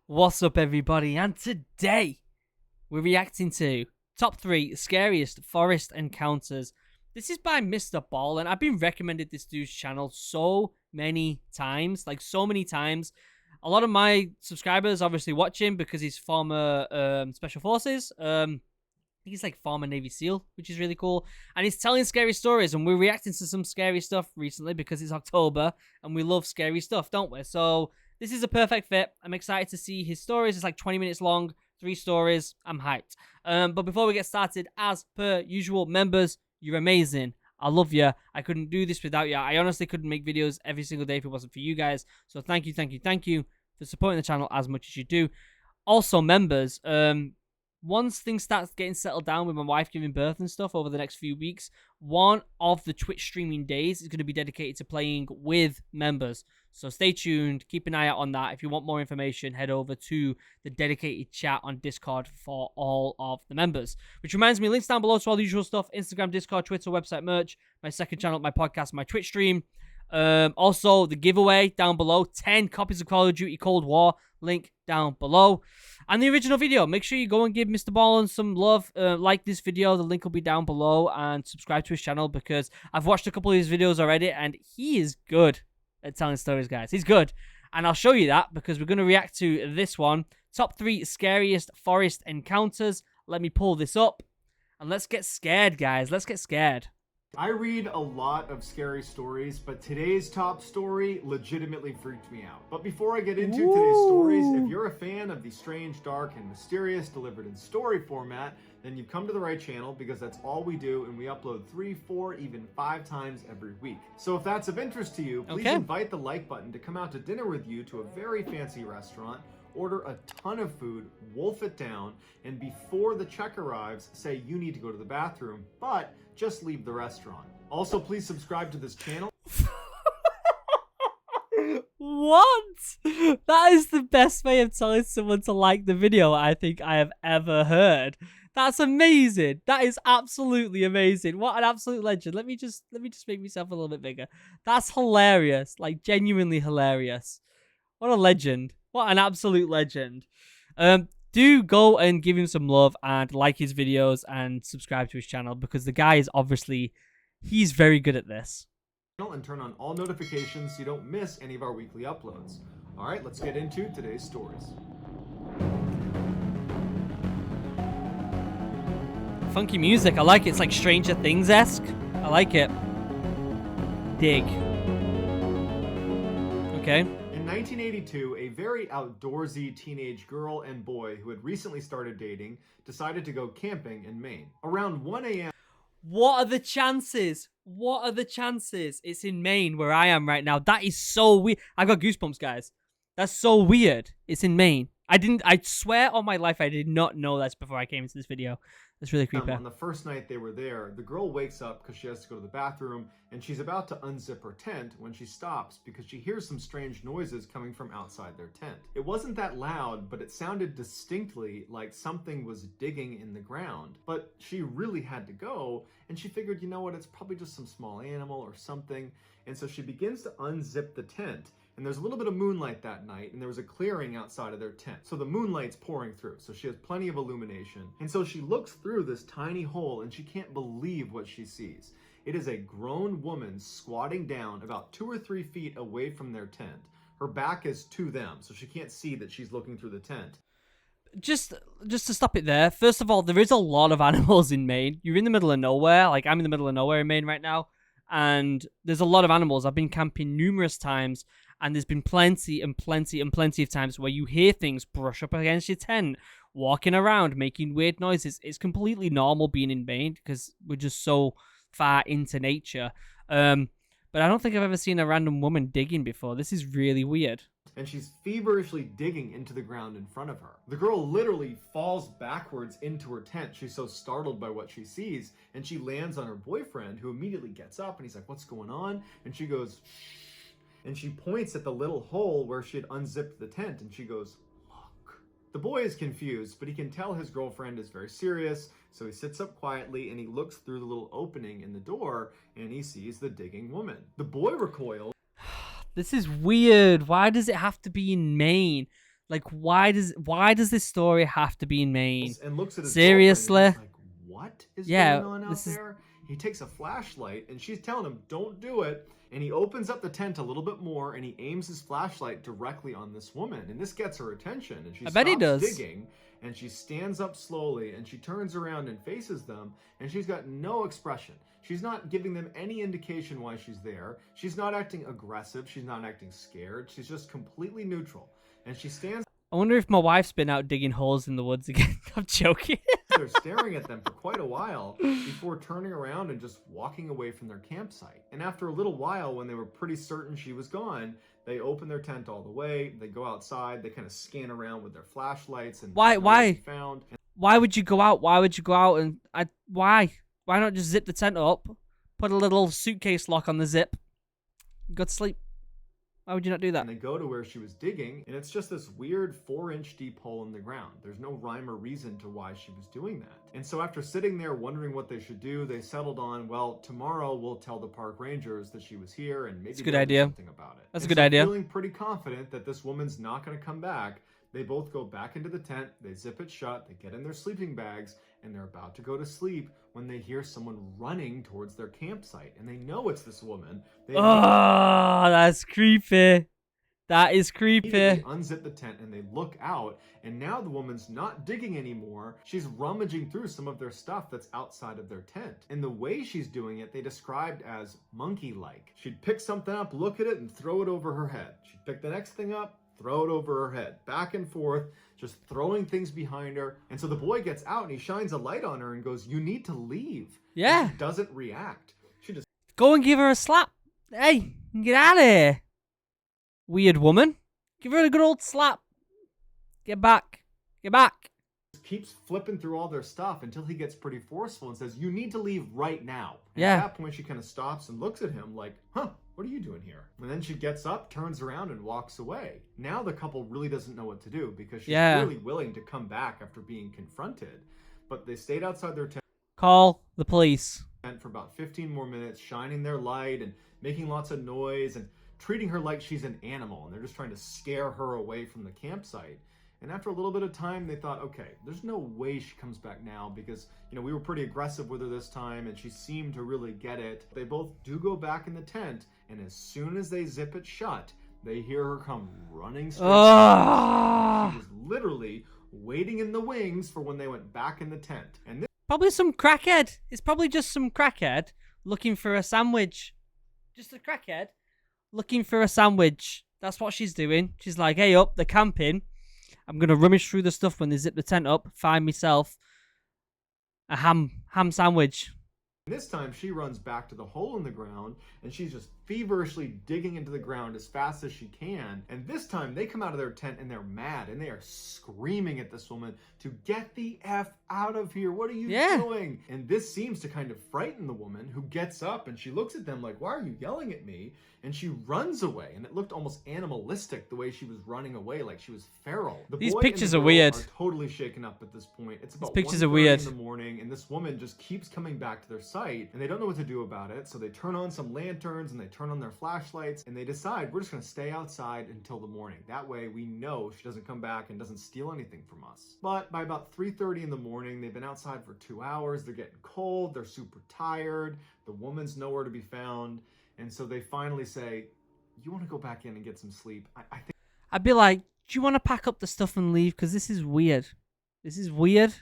What's up, everybody? And today we're reacting to top 3 scariest forest encounters. This is by MrBallen. I've been recommended this dude's channel so many times, A lot of my subscribers obviously watch him because he's former Special Forces. He's like former Navy SEAL, which is really cool. And he's telling scary stories, and we're reacting to some scary stuff recently because it's October and we love scary stuff, don't we? So this is a perfect fit. I'm excited to see his stories. It's like 20 minutes long, 3 stories. I'm hyped. But before we get started, as per usual, members, you're amazing. I love you. I couldn't do this without you. I honestly couldn't make videos every single day if it wasn't for you guys. So thank you for supporting the channel as much as you do. Also, members, once things start getting settled down with my wife giving birth and stuff over the next few weeks, one of the Twitch streaming days is going to be dedicated to playing with members. So stay tuned, keep an eye out on that. If you want more information, head over to the dedicated chat on Discord for all of the members. Which reminds me, links down below to all the usual stuff: Instagram, Discord, Twitter, website merch, my second channel, my podcast, my Twitch stream. Also, the giveaway down below, 10 copies of Call of Duty Cold War, link down below. And the original video, make sure you go and give MrBallen some love. Like this video, the link will be down below, and subscribe to his channel because I've watched a couple of his videos already and he is good at telling stories, guys. He's good. And I'll show you that because we're going to react to this one. Top 3 scariest forest encounters. Let me pull this up and let's get scared, guys. Let's get scared. I read a lot of scary stories, but today's top story legitimately freaked me out. But before I get into today's stories, if you're a fan of the strange, dark, and mysterious delivered in story format, then you've come to the right channel because that's all we do, and we upload 3, 4, even 5 times every week. So if that's of interest to you, please invite the like button to come out to dinner with you to a very fancy restaurant, order a ton of food, wolf it down, and before the check arrives, say you need to go to the bathroom, but just leave the restaurant. Also, please subscribe to this channel. What? That is the best way of telling someone to like the video I think I have ever heard. That's amazing. That is absolutely amazing. What an absolute legend. Let me just make myself a little bit bigger. That's hilarious. Like, genuinely hilarious. What a legend. What an absolute legend. Do go and give him some love and like his videos and subscribe to his channel because the guy is obviously, he's very good at this. And turn on all notifications so you don't miss any of our weekly uploads. All right, let's get into today's stories. Funky music. I like it. It's like Stranger Things-esque. I like it. Dig. Okay. In 1982, a very outdoorsy teenage girl and boy who had recently started dating decided to go camping in Maine. Around 1 a.m. What are the chances? What are the chances? It's in Maine where I am right now. That is so weird. I got goosebumps, guys. That's so weird. It's in Maine. I swear on my life I did not know this before I came into this video. That's really creepy. On the first night they were there, the girl wakes up because she has to go to the bathroom, and she's about to unzip her tent when she stops because she hears some strange noises coming from outside their tent. It wasn't that loud, but it sounded distinctly like something was digging in the ground. But she really had to go, and she figured, you know what, it's probably just some small animal or something. And so she begins to unzip the tent. And there's a little bit of moonlight that night, and there was a clearing outside of their tent. So the moonlight's pouring through, so she has plenty of illumination. And so she looks through this tiny hole, and she can't believe what she sees. It is a grown woman squatting down about 2 or 3 feet away from their tent. Her back is to them, so she can't see that she's looking through the tent. Just to stop it there, first of all, there is a lot of animals in Maine. You're in the middle of nowhere. Like, I'm in the middle of nowhere in Maine right now, and there's a lot of animals. I've been camping numerous times, and there's been plenty of times where you hear things brush up against your tent, walking around, making weird noises. It's completely normal being in Maine because we're just so far into nature. But I don't think I've ever seen a random woman digging before. This is really weird. And she's feverishly digging into the ground in front of her. The girl literally falls backwards into her tent. She's so startled by what she sees, and she lands on her boyfriend, who immediately gets up, and he's like, "What's going on?" And she goes, "Shh." And she points at the little hole where she had unzipped the tent, and she goes, "Look." The boy is confused, but he can tell his girlfriend is very serious, so he sits up quietly and he looks through the little opening in the door, and he sees the digging woman. The boy recoils. This is weird. Why does it have to be in Maine? Like, why does this story have to be in Maine? And looks at his Seriously? girlfriend and he's like, what is Yeah, going on out this is. there? He takes a flashlight and she's telling him, don't do it. And he opens up the tent a little bit more and he aims his flashlight directly on this woman. And this gets her attention. And she I bet he stops does. digging and she stands up slowly and she turns around and faces them. And she's got no expression. She's not giving them any indication why she's there. She's not acting aggressive. She's not acting scared. She's just completely neutral. And she stands. I wonder if my wife's been out digging holes in the woods again. I'm joking. They're staring at them for quite a while before turning around and just walking away from their campsite. And after a little while, when they were pretty certain she was gone, they open their tent all the way. They go outside. They kind of scan around with their flashlights and Why? found. Why would you go out? Why would you go out and why? Why not just zip the tent up, put a little suitcase lock on the zip, go to sleep? Why would you not do that? And they go to where she was digging, and it's just this weird 4-inch deep hole in the ground. There's no rhyme or reason to why she was doing that. And so after sitting there wondering what they should do, they settled on, well, tomorrow we'll tell the park rangers that she was here and maybe good they'll idea. do something about it. That's a And good so idea. Feeling pretty confident that this woman's not going to come back, they both go back into the tent, they zip it shut, they get in their sleeping bags, and they're about to go to sleep when they hear someone running towards their campsite. And they know it's this woman. They Oh, that's creepy. That is creepy. They unzip the tent and they look out, and now the woman's not digging anymore. She's rummaging through some of their stuff that's outside of their tent. And the way she's doing it, they described as monkey-like. She'd pick something up, look at it, and throw it over her head. She'd pick the next thing up, throw it over her head, back and forth, just throwing things behind her. And so the boy gets out and he shines a light on her and goes, you need to leave. Yeah. And she doesn't react. She just Go and give her a slap. Hey, get out of here. Weird woman. Give her a good old slap. Get back. Get back. keeps flipping through all their stuff until he gets pretty forceful and says, you need to leave right now. And Yeah. at that point, she kind of stops and looks at him like, huh, what are you doing here? And then she gets up, turns around, and walks away. Now the couple really doesn't know what to do because she's really willing to come back after being confronted. But they stayed outside their tent. Call the police. For about 15 more minutes, shining their light and making lots of noise and treating her like she's an animal. And they're just trying to scare her away from the campsite. And after a little bit of time, they thought, okay, there's no way she comes back now because, we were pretty aggressive with her this time and she seemed to really get it. They both do go back in the tent, and as soon as they zip it shut, they hear her come running straight. She was literally waiting in the wings for when they went back in the tent. And this Probably some crackhead. It's probably just some crackhead looking for a sandwich. Just a crackhead looking for a sandwich. That's what she's doing. She's like, hey up, they're camping. I'm going to rummage through the stuff when they zip the tent up, find myself a ham sandwich. This time she runs back to the hole in the ground and she's just feverishly digging into the ground as fast as she can. And this time they come out of their tent and they're mad and they are screaming at this woman to get the F out of here. What are you doing? And this seems to kind of frighten the woman, who gets up and she looks at them like, why are you yelling at me? And she runs away, and it looked almost animalistic the way she was running away, like she was feral. These pictures are weird. Are totally shaken up at this point. It's about These pictures are 1:30 weird. in the morning, and this woman just keeps coming back to their site, and they don't know what to do about it. So they turn on some lanterns and they turn on their flashlights, and they decide we're just going to stay outside until the morning. That way we know she doesn't come back and doesn't steal anything from us. But by about 3:30 in the morning, they've been outside for 2 hours. They're getting cold. They're super tired. The woman's nowhere to be found. And so they finally say, you want to go back in and get some sleep? I think I'd be like, do you want to pack up the stuff and leave? Because this is weird. This is weird.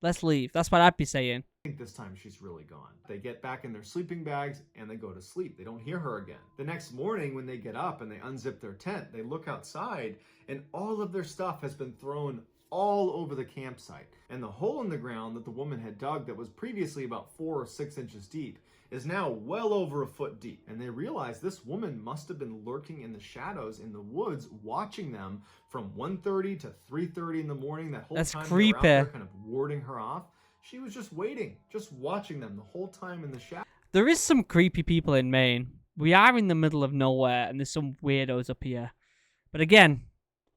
Let's leave. That's what I'd be saying. this time she's really gone. They get back in their sleeping bags and they go to sleep. They don't hear her again. The next morning when they get up and they unzip their tent, they look outside and all of their stuff has been thrown all over the campsite. And the hole in the ground that the woman had dug that was previously about 4 or 6 inches deep is now well over a foot deep. And they realize this woman must have been lurking in the shadows in the woods, watching them from 1:30 to 3:30 in the morning. That whole That's time creepy. they were out there kind of warding her off. She was just waiting, just watching them the whole time in the shadows. There is some creepy people in Maine. We are in the middle of nowhere, and there's some weirdos up here. But again,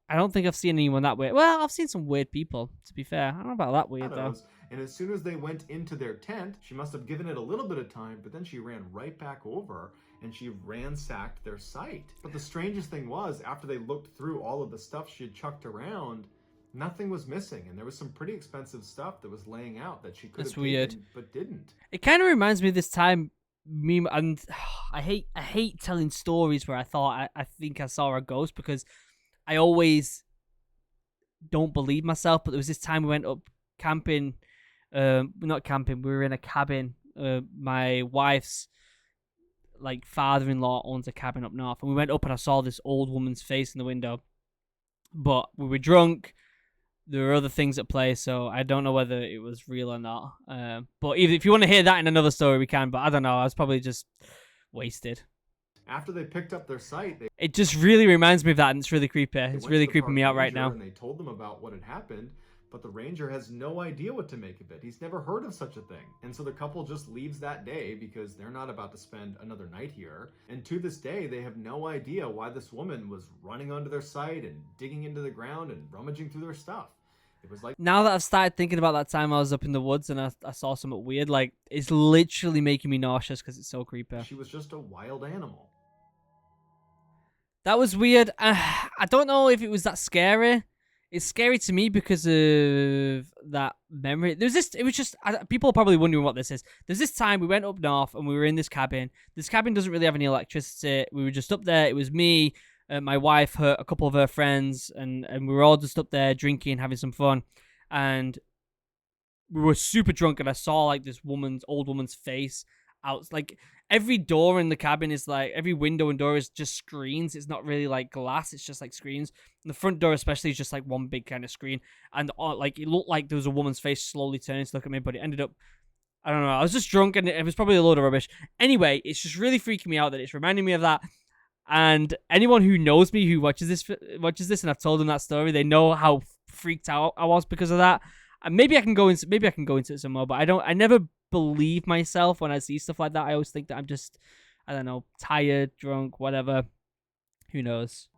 I don't think I've seen anyone that weird. Well, I've seen some weird people, to be fair. I don't know about that weird, though. And as soon as they went into their tent, she must have given it a little bit of time, but then she ran right back over and she ransacked their site. But the strangest thing was, after they looked through all of the stuff she had chucked around, nothing was missing, and there was some pretty expensive stuff that was laying out that she could have taken, but didn't. It kind of reminds me of this time, me and I hate telling stories where I think I saw a ghost, because I always don't believe myself. But there was this time we went up camping, not camping, we were in a cabin. My wife's like father-in-law owns a cabin up north, and we went up and I saw this old woman's face in the window. But we were drunk. There were other things at play, so I don't know whether it was real or not. But even if you want to hear that in another story, we can. But I don't know. I was probably just wasted. After they picked up their site, it just really reminds me of that, and it's really creepy. It's really creeping me out right now. And they told them about what had happened, but the ranger has no idea what to make of it. He's never heard of such a thing. And so the couple just leaves that day because they're not about to spend another night here. And to this day, they have no idea why this woman was running onto their site and digging into the ground and rummaging through their stuff. It was like, now that I've started thinking about that time I was up in the woods and I saw something weird, like, it's literally making me nauseous because it's so creepy. She was just a wild animal. That was weird. I don't know if it was that scary. It's scary to me because of that memory. It was just, people are probably wondering what this is. There's this time we went up north and we were in this cabin. This cabin doesn't really have any electricity. We were just up there. It was me, my wife, a couple of her friends, and we were all just up there drinking, having some fun. And we were super drunk, and I saw like this old woman's face out. Like, every door in the cabin is like, every window and door is just screens. It's not really like glass. It's just like screens. And the front door especially is just like one big kind of screen. And like, it looked like there was a woman's face slowly turning to look at me, but it ended up, I don't know. I was just drunk and it was probably a load of rubbish. Anyway, it's just really freaking me out that it's reminding me of that. And anyone who knows me, who watches this, and I've told them that story, they know how freaked out I was because of that. And maybe I can go into it some more, but I never believe myself when I see stuff like that. I always think that I'm just, I don't know, tired, drunk, whatever. Who knows?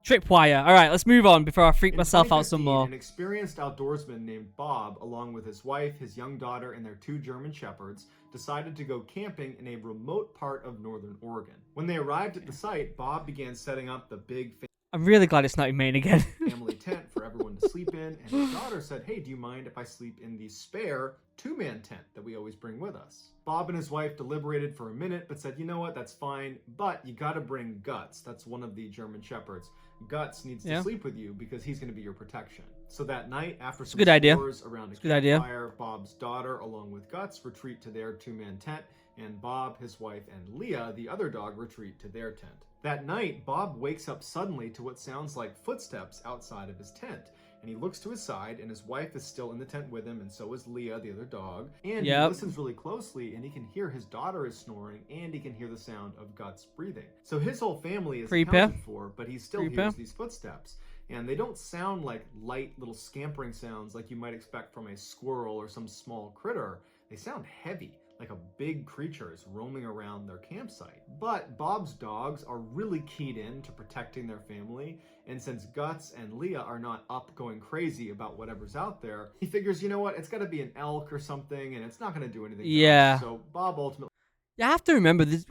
Tripwire. All right, let's move on before I freak myself out some more. An experienced outdoorsman named Bob, along with his wife, his young daughter, and their 2 German shepherds, decided to go camping in a remote part of northern Oregon. When they arrived at the site, Bob began setting up the big I'm really glad it's not in Maine again. family tent for everyone to sleep in, and his daughter said, "Hey, do you mind if I sleep in the spare 2-man tent that we always bring with us?" Bob and his wife deliberated for a minute, but said, "You know what, that's fine, but you gotta bring Guts." That's one of the German shepherds. Guts needs to sleep with you because he's gonna be your protection. So that night, after some s'mores around a campfire, Bob's daughter, along with Guts, retreat to their 2-man tent, and Bob, his wife, and Leah, the other dog, retreat to their tent. That night, Bob wakes up suddenly to what sounds like footsteps outside of his tent. And he looks to his side, and his wife is still in the tent with him, and so is Leah, the other dog. And he listens really closely, and he can hear his daughter is snoring, and he can hear the sound of Guts breathing. So his whole family is accounted for, but he still hears these footsteps. And they don't sound like light little scampering sounds like you might expect from a squirrel or some small critter. They sound heavy, like a big creature is roaming around their campsite. But Bob's dogs are really keyed in to protecting their family, and since Guts and Leah are not up going crazy about whatever's out there, he figures, you know what, it's gotta be an elk or something, and it's not gonna do anything to us. So Bob ultimately... You have to remember this,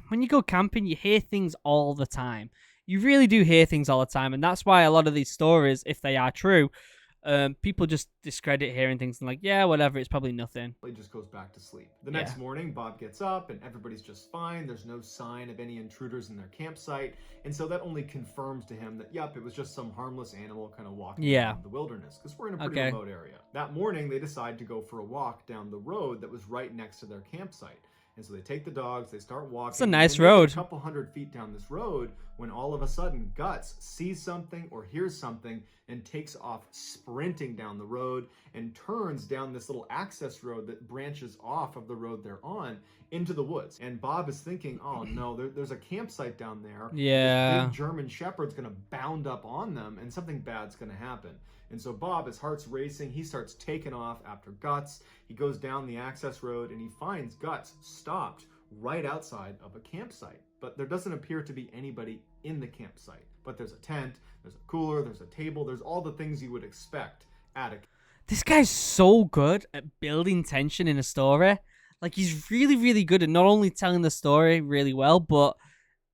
when you go camping, you hear things all the time. You really do hear things all the time, and that's why a lot of these stories, if they are true, people just discredit hearing things and like, yeah, whatever, it's probably nothing. He just goes back to sleep. The next morning, Bob gets up and everybody's just fine. There's no sign of any intruders in their campsite. And so that only confirms to him that, yep, it was just some harmless animal kind of walking around the wilderness, because we're in a pretty remote area. That morning, they decide to go for a walk down the road that was right next to their campsite. And so they take the dogs, they start walking. It's a nice road. A couple hundred feet down this road, when all of a sudden Guts sees something or hears something and takes off sprinting down the road and turns down this little access road that branches off of the road they're on into the woods. And Bob is thinking, oh no, there's a campsite down there. This big German shepherd's gonna bound up on them and something bad's gonna happen. And so Bob, his heart's racing, he starts taking off after Guts. He goes down the access road and he finds Guts stopped right outside of a campsite. But there doesn't appear to be anybody in the campsite. But there's a tent, there's a cooler, there's a table, there's all the things you would expect at a... This guy's so good at building tension in a story. Like, he's really, really good at not only telling the story really well, but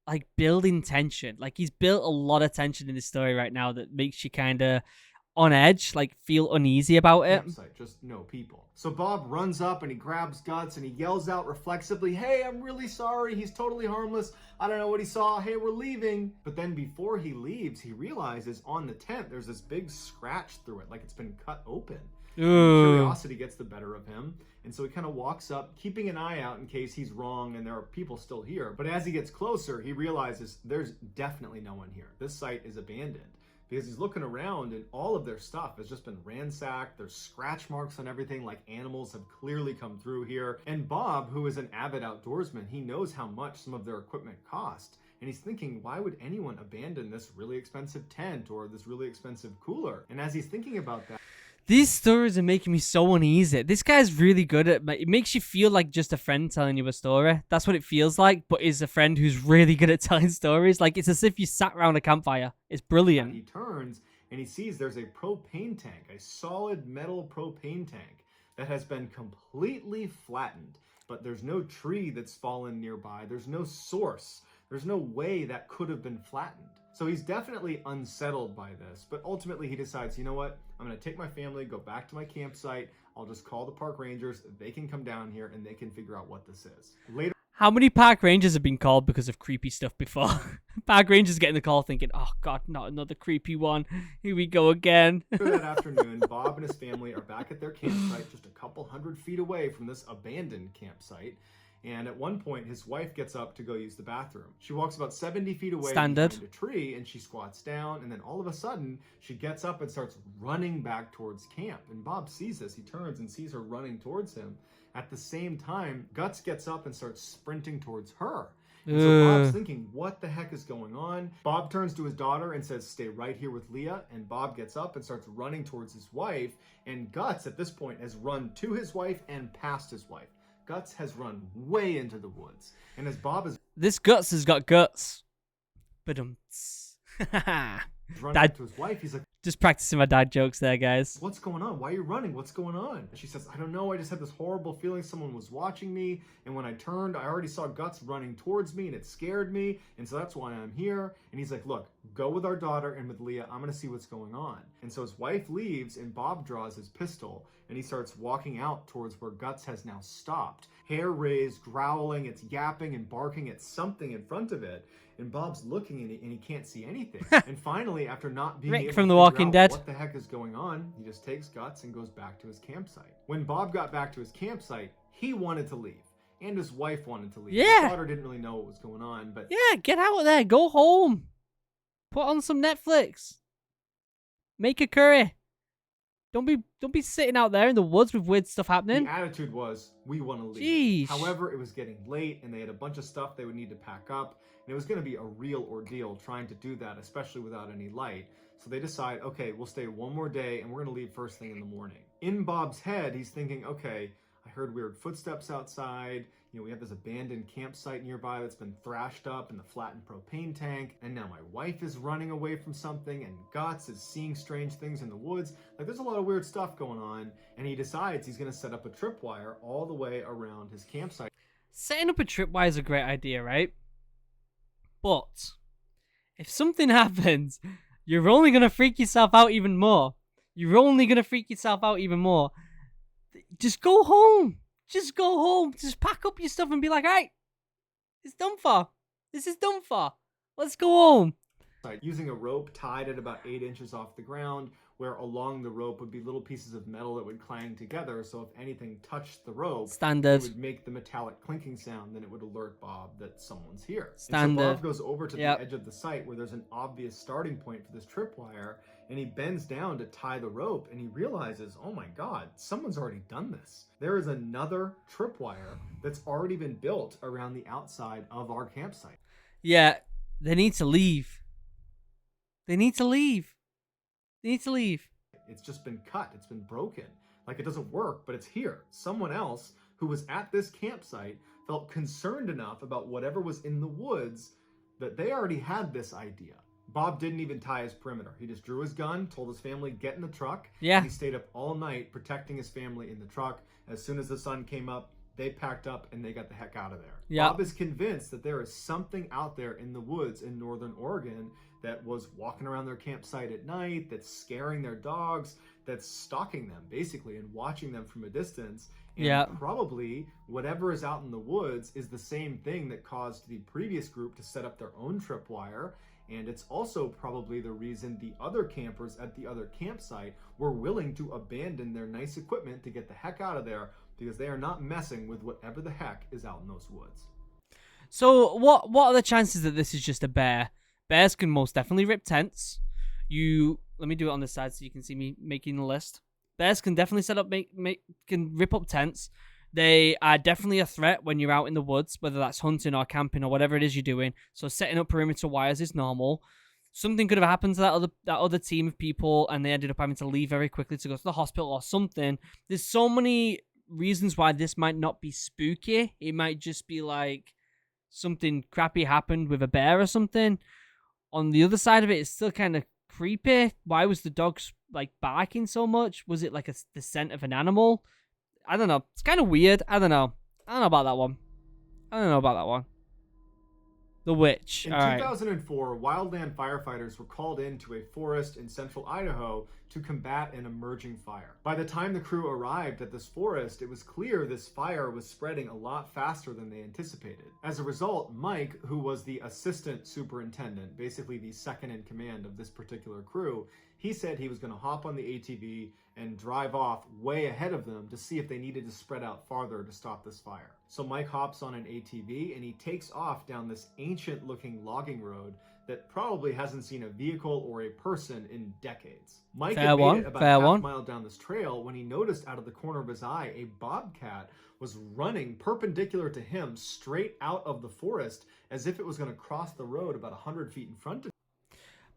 like building tension. Like, he's built a lot of tension in this story right now that makes you kind of on edge, like feel uneasy about it. Campsite, just no people. So Bob runs up and he grabs Guts and he yells out reflexively, "Hey, I'm really sorry. He's totally harmless. I don't know what he saw. Hey, we're leaving." But then before he leaves, he realizes on the tent there's this big scratch through it, like it's been cut open. Curiosity gets the better of him, and so he kind of walks up, keeping an eye out in case he's wrong and there are people still here. But as he gets closer, he realizes there's definitely no one here. This site is abandoned. Because he's looking around and all of their stuff has just been ransacked. There's scratch marks on everything, like animals have clearly come through here. And Bob, who is an avid outdoorsman, he knows how much some of their equipment cost. And he's thinking, why would anyone abandon this really expensive tent or this really expensive cooler? And as he's thinking about that, these stories are making me so uneasy. This guy's really good at it. Makes you feel like just a friend telling you a story. That's what it feels like, but is a friend who's really good at telling stories. Like, it's as if you sat around a campfire. It's brilliant. He turns and he sees there's a propane tank, a solid metal propane tank that has been completely flattened. But there's no tree that's fallen nearby. There's no source. There's no way that could have been flattened. So he's definitely unsettled by this, but ultimately he decides, you know what? I'm going to take my family, go back to my campsite. I'll just call the park rangers. They can come down here and they can figure out what this is. Later, how many park rangers have been called because of creepy stuff before? Park rangers getting the call thinking, oh God, not another creepy one. Here we go again. that afternoon, Bob and his family are back at their campsite just a couple 100 feet away from this abandoned campsite. And at one point, his wife gets up to go use the bathroom. She walks about 70 feet away behind a tree, and she squats down, and then all of a sudden, she gets up and starts running back towards camp. And Bob sees this. He turns and sees her running towards him. At the same time, Guts gets up and starts sprinting towards her. And so Bob's thinking, what the heck is going on? Bob turns to his daughter and says, stay right here with Leah. And Bob gets up and starts running towards his wife. And Guts, at this point, has run to his wife and past his wife. Guts has run way into the woods. And as Bob is... This Guts has got guts. But running to his wife, he's like, just practicing my dad jokes there, guys. What's going on? Why are you running? What's going on? And she says, I don't know. I just had this horrible feeling someone was watching me. And when I turned, I already saw Guts running towards me and it scared me. And so that's why I'm here. And he's like, look, go with our daughter and with Leah. I'm going to see what's going on. And so his wife leaves and Bob draws his pistol and he starts walking out towards where Guts has now stopped. Hair raised, growling, it's yapping and barking at something in front of it. And Bob's looking and he can't see anything. And finally, after not being able from to The figure Walking out Dead. what the heck is going on, he just takes Guts and goes back to his campsite. When Bob got back to his campsite, he wanted to leave. And his wife wanted to leave. Yeah. His daughter didn't really know what was going on, but... Yeah, get out of there. Go home. Put on some Netflix. Make a curry. Don't be sitting out there in the woods with weird stuff happening. The attitude was, we want to Jeez. leave. However, it was getting late and they had a bunch of stuff they would need to pack up. And it was going to be a real ordeal trying to do that, especially without any light. So they decide, okay, we'll stay one more day and we're going to leave first thing in the morning. In Bob's head, he's thinking, okay, I heard weird footsteps outside. You know, we have this abandoned campsite nearby that's been thrashed up in the flattened propane tank. And now my wife is running away from something and Guts is seeing strange things in the woods. Like, there's a lot of weird stuff going on. And he decides he's going to set up a tripwire all the way around his campsite. Setting up a tripwire is a great idea, right? But if something happens, you're only going to freak yourself out even more. You're only going to freak yourself out even more. Just go home. Just go home. Just pack up your stuff and be like, hey, it's done for. This is done for. Let's go home. Using a rope tied at about 8 inches off the ground, where along the rope would be little pieces of metal that would clang together, so if anything touched the rope, Standard. It would make the metallic clinking sound, then it would alert Bob that someone's here. Standard. And so Bob goes over to the edge of the site where there's an obvious starting point for this tripwire, and he bends down to tie the rope, and he realizes, oh my god, someone's already done this. There is another tripwire that's already been built around the outside of our campsite. Yeah, they need to leave. They need to leave. They need to leave. It's just been cut. It's been broken. Like, it doesn't work, but it's here. Someone else who was at this campsite felt concerned enough about whatever was in the woods that they already had this idea. Bob didn't even tie his perimeter. He just drew his gun, told his family, get in the truck. Yeah. And he stayed up all night protecting his family in the truck. As soon as the sun came up, They packed up and they got the heck out of there. Yep. Bob is convinced that there is something out there in the woods in northern Oregon that was walking around their campsite at night, that's scaring their dogs, that's stalking them basically and watching them from a distance. And probably whatever is out in the woods is the same thing that caused the previous group to set up their own tripwire. And it's also probably the reason the other campers at the other campsite were willing to abandon their nice equipment to get the heck out of there, because they are not messing with whatever the heck is out in those woods. So what are the chances that this is just a bear? Bears can most definitely rip tents. Let me do it on this side so you can see me making the list. Bears can definitely can rip up tents. They are definitely a threat when you're out in the woods, whether that's hunting or camping or whatever it is you're doing. So setting up perimeter wires is normal. Something could have happened to that other team of people, and they ended up having to leave very quickly to go to the hospital or something. There's so many reasons why this might not be spooky. It might just be like something crappy happened with a bear or something. On the other side of it, it's still kind of creepy. Why was the dog like barking so much? Was it like the scent of an animal? I don't know. It's kind of weird. I don't know about that one. The witch. In 2004, wildland firefighters were called into a forest in central Idaho to combat an emerging fire. By the time the crew arrived at this forest, it was clear this fire was spreading a lot faster than they anticipated. As a result, Mike, who was the assistant superintendent, basically the second in command of this particular crew, he said he was going to hop on the ATV and drive off way ahead of them to see if they needed to spread out farther to stop this fire. So Mike hops on an ATV and he takes off down this ancient looking logging road that probably hasn't seen a vehicle or a person in decades. Mike had made it about half a mile down this trail when he noticed out of the corner of his eye a bobcat was running perpendicular to him straight out of the forest as if it was going to cross the road about 100 feet in front of him.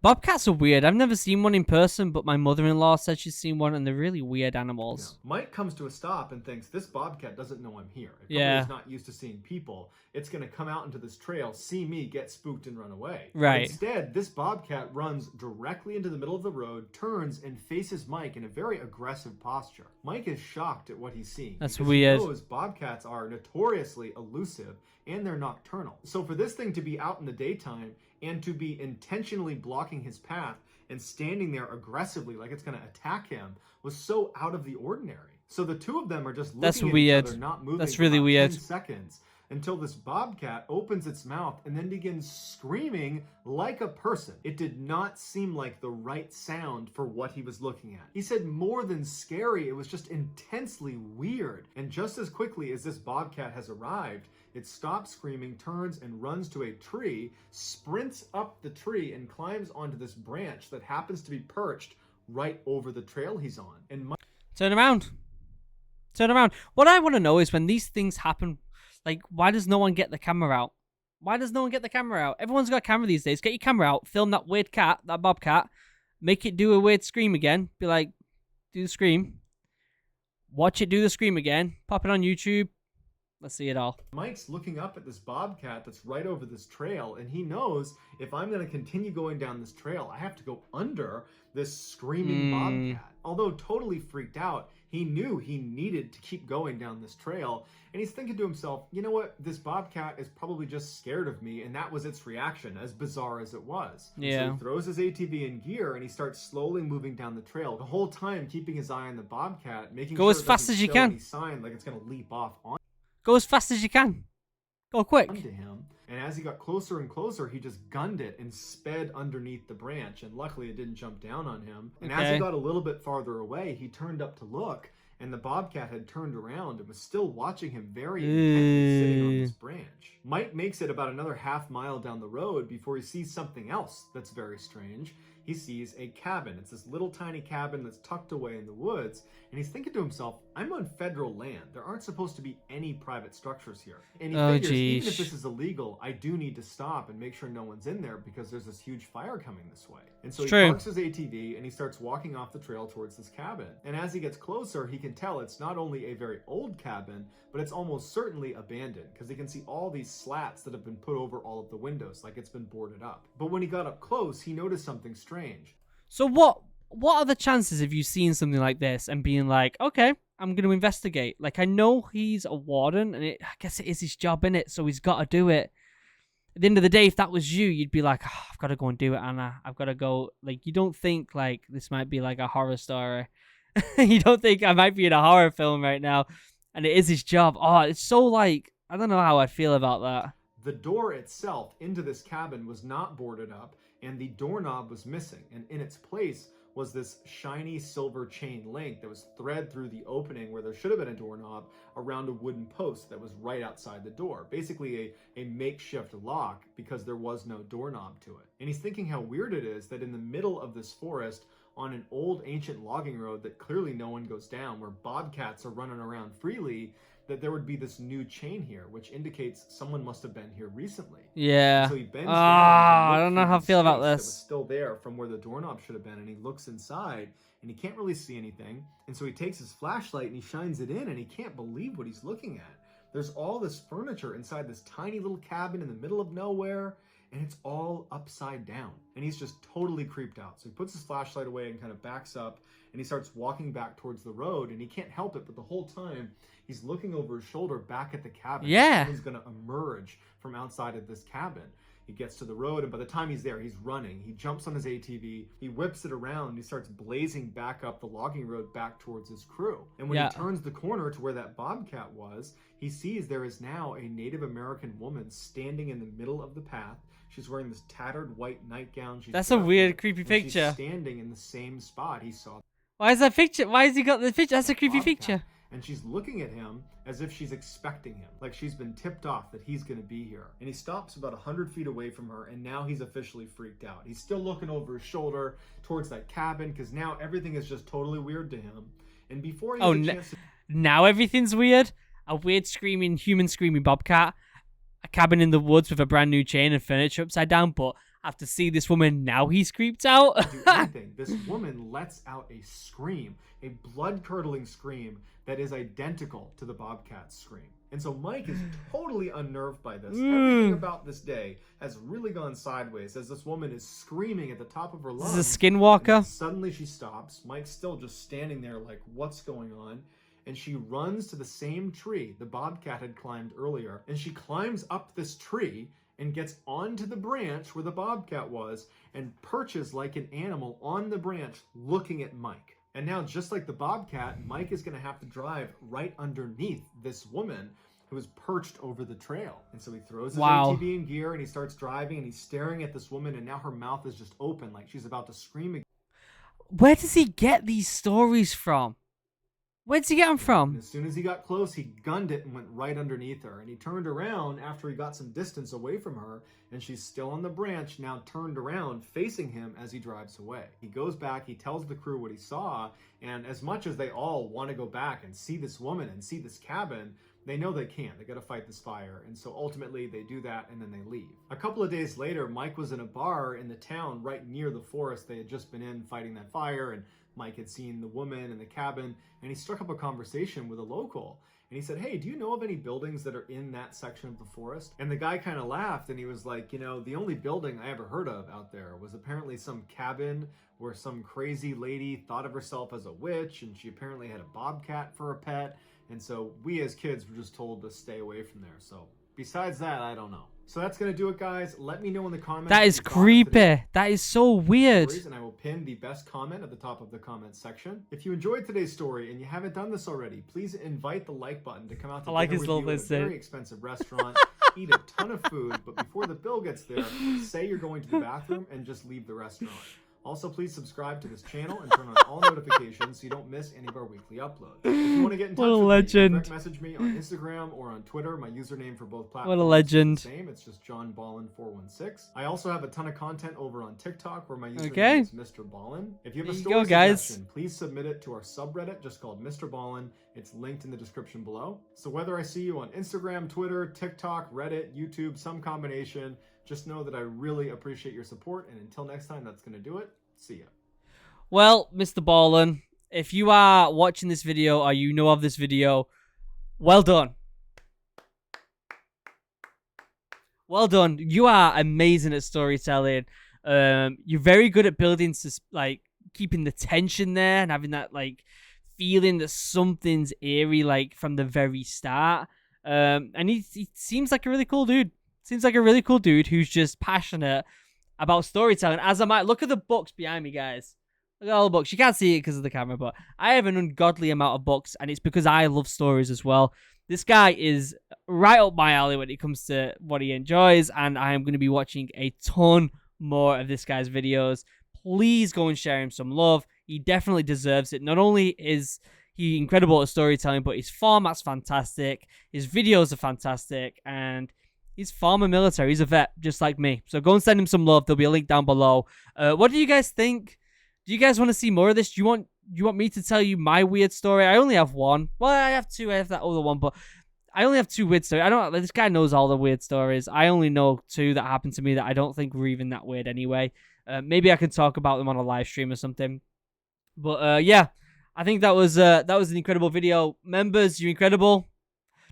Bobcats are weird. I've never seen one in person, but my mother-in-law said she's seen one, and they're really weird animals. Yeah. Mike comes to a stop and thinks, this bobcat doesn't know I'm here. It probably is not used to seeing people. It's going to come out into this trail, see me, get spooked, and run away. Right. Instead, this bobcat runs directly into the middle of the road, turns, and faces Mike in a very aggressive posture. Mike is shocked at what he's seeing. That's weird. He knows bobcats are notoriously elusive, and they're nocturnal. So for this thing to be out in the daytime and to be intentionally blocking his path and standing there aggressively like it's going to attack him was so out of the ordinary. So the two of them are just looking at each other, not moving. That's really weird. 10 seconds until this bobcat opens its mouth and then begins screaming like a person. It did not seem like the right sound for what he was looking at. He said more than scary, it was just intensely weird. And just as quickly as this bobcat has arrived, it stops screaming, turns and runs to a tree, sprints up the tree and climbs onto this branch that happens to be perched right over the trail he's on. And Turn around. What I want to know is when these things happen, like, why does no one get the camera out? Everyone's got a camera these days. Get your camera out, film that weird cat, that bobcat, make it do a weird scream again. Be like, do the scream. Watch it do the scream again. Pop it on YouTube. Let's see it all. Mike's looking up at this bobcat that's right over this trail, and he knows if I'm going to continue going down this trail, I have to go under this screaming bobcat. Although totally freaked out, he knew he needed to keep going down this trail, and he's thinking to himself, you know what, this bobcat is probably just scared of me, and that was its reaction, as bizarre as it was. Yeah. So he throws his ATV in gear, and he starts slowly moving down the trail, the whole time keeping his eye on the bobcat, making sure as fast as you can. Any sign like it's going to leap off on. Go as fast as you can. Go quick. To him, and as he got closer and closer, he just gunned it and sped underneath the branch, and luckily it didn't jump down on him. And as he got a little bit farther away, he turned up to look, and the bobcat had turned around and was still watching him very intently sitting on this branch. Mike makes it about another half mile down the road before he sees something else that's very strange. He sees a cabin. It's this little tiny cabin that's tucked away in the woods, and he's thinking to himself, I'm on federal land. There aren't supposed to be any private structures here. And he figures, even if this is illegal, I do need to stop and make sure no one's in there because there's this huge fire coming this way. And so he parks his ATV and he starts walking off the trail towards this cabin. And as he gets closer, he can tell it's not only a very old cabin, but it's almost certainly abandoned because he can see all these slats that have been put over all of the windows, like it's been boarded up. But when he got up close, he noticed something strange. So what are the chances of you seeing something like this and being like, okay, I'm going to investigate. Like, I know he's a warden, and I guess it is his job, innit? So he's got to do it. At the end of the day, if that was you, you'd be like, oh, I've got to go and do it, Anna. I've got to go. Like, you don't think, like, this might be, like, a horror story. You don't think I might be in a horror film right now, and it is his job. Oh, it's so, like, I don't know how I feel about that. The door itself into this cabin was not boarded up, and the doorknob was missing, and in its place was this shiny silver chain link that was thread through the opening where there should have been a doorknob around a wooden post that was right outside the door. Basically a makeshift lock because there was no doorknob to it. And he's thinking how weird it is that in the middle of this forest on an old ancient logging road that clearly no one goes down, where bobcats are running around freely, that there would be this new chain here, which indicates someone must have been here recently. Yeah. And so he bends down I don't know how I feel about this. That was this. still there from where the doorknob should have been, and he looks inside, and he can't really see anything. And so he takes his flashlight and he shines it in, and he can't believe what he's looking at. There's all this furniture inside this tiny little cabin in the middle of nowhere, and it's all upside down. And he's just totally creeped out. So he puts his flashlight away and kind of backs up, and he starts walking back towards the road, and he can't help it, but the whole time he's looking over his shoulder back at the cabin. Yeah. Someone's gonna emerge from outside of this cabin. He gets to the road, and by the time he's there, he's running. He jumps on his ATV, he whips it around, and he starts blazing back up the logging road back towards his crew. And when he turns the corner to where that bobcat was, he sees there is now a Native American woman standing in the middle of the path. She's wearing this tattered white nightgown. That's a weird, creepy picture. She's standing in the same spot he saw. Why is that picture? Why has he got the picture? That's a creepy picture. And she's looking at him as if she's expecting him, like she's been tipped off that he's going to be here. And he stops about 100 feet away from her, and now he's officially freaked out. He's still looking over his shoulder towards that cabin, because now everything is just totally weird to him. And before he has a chance to... now everything's weird? A weird human screaming bobcat, a cabin in the woods with a brand new chain and furniture upside down, but after seeing this woman, now he's creeped out? do anything. This woman lets out a scream, a blood-curdling scream that is identical to the bobcat's scream. And so Mike is totally unnerved by this. Everything about this day has really gone sideways as this woman is screaming at the top of her lungs. This is a skinwalker. Suddenly she stops. Mike's still just standing there like, what's going on? And she runs to the same tree the bobcat had climbed earlier. And she climbs up this tree and gets onto the branch where the bobcat was and perches like an animal on the branch looking at Mike. And now, just like the bobcat, Mike is going to have to drive right underneath this woman who is perched over the trail. And so he throws his ATV in gear and he starts driving and he's staring at this woman, and now her mouth is just open like she's about to scream again. Where does he get these stories from? Where does he get them from? And as soon as he got close, he gunned it and went right underneath her. And he turned around after he got some distance away from her, and she's still on the branch, now turned around, facing him as he drives away. He goes back, he tells the crew what he saw, and as much as they all want to go back and see this woman and see this cabin, they know they can't. They got to fight this fire. And so ultimately they do that, and then they leave. A couple of days later, Mike was in a bar in the town right near the forest they had just been in fighting that fire, and Mike had seen the woman in the cabin, and he struck up a conversation with a local. And he said, hey, do you know of any buildings that are in that section of the forest? And the guy kind of laughed, and he was like, you know, the only building I ever heard of out there was apparently some cabin where some crazy lady thought of herself as a witch, and she apparently had a bobcat for a pet. And so we as kids were just told to stay away from there. So besides that, I don't know. So that's going to do it, guys. Let me know in the comments. That is creepy. That is so weird. And I will pin the best comment at the top of the comments section. If you enjoyed today's story and you haven't done this already, please invite the like button to come out to dinner with you at a very expensive restaurant, eat a ton of food, but before the bill gets there, say you're going to the bathroom and just leave the restaurant. Also, please subscribe to this channel and turn on all notifications so you don't miss any of our weekly uploads. If you want to get in touch with me, direct message me on Instagram or on Twitter. My username for both platforms what a legend. is the same. It's just JohnBallen416. I also have a ton of content over on TikTok where my username is MrBallen. If you have a story suggestion, please submit it to our subreddit just called MrBallen. It's linked in the description below. So whether I see you on Instagram, Twitter, TikTok, Reddit, YouTube, some combination, just know that I really appreciate your support, and until next time, that's going to do it. See ya. Well, Mr. Ballen, if you are watching this video or you know of this video, well done. Well done. You are amazing at storytelling. You're very good at building, like, keeping the tension there and having that, like, feeling that something's eerie, like from the very start. And he seems like a really cool dude. Seems like a really cool dude who's just passionate about storytelling. As I might look at the books behind me, guys. Look at all the books. You can't see it because of the camera, but I have an ungodly amount of books, and it's because I love stories as well. This guy is right up my alley when it comes to what he enjoys, and I am going to be watching a ton more of this guy's videos. Please go and share him some love. He definitely deserves it. Not only is he incredible at storytelling, but his format's fantastic. His videos are fantastic, and he's former military. He's a vet, just like me. So go and send him some love. There'll be a link down below. What do you guys think? Do you guys want to see more of this? Do you want me to tell you my weird story? I only have one. Well, I have two. I have that other one, but I only have two weird stories. This guy knows all the weird stories. I only know two that happened to me that I don't think were even that weird anyway. Maybe I can talk about them on a live stream or something. But yeah, I think that was an incredible video. Members, you're incredible.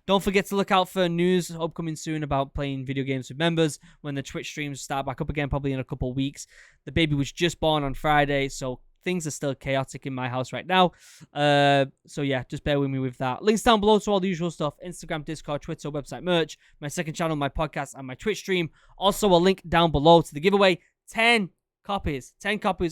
Don't forget to look out for news upcoming soon about playing video games with members when the Twitch streams start back up again, probably in a couple of weeks. The baby was just born on Friday, so things are still chaotic in my house right now. So yeah, just bear with me with that. Links down below to all the usual stuff: Instagram, Discord, Twitter, website merch, my second channel, my podcast, and my Twitch stream. Also a link down below to the giveaway. 10 copies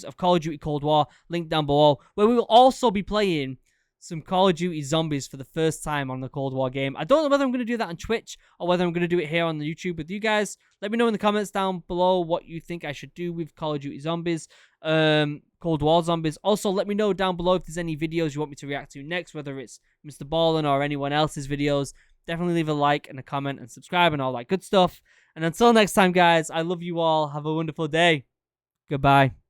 of Call of Duty Cold War, link down below, where we will also be playing some Call of Duty Zombies for the first time on the Cold War game. I don't know whether I'm going to do that on Twitch or whether I'm going to do it here on the YouTube with you guys. Let me know in the comments down below what you think I should do with Call of Duty Zombies, Cold War Zombies. Also, let me know down below if there's any videos you want me to react to next, whether it's MrBallen or anyone else's videos. Definitely leave a like and a comment and subscribe and all that good stuff. And until next time, guys, I love you all. Have a wonderful day. Goodbye.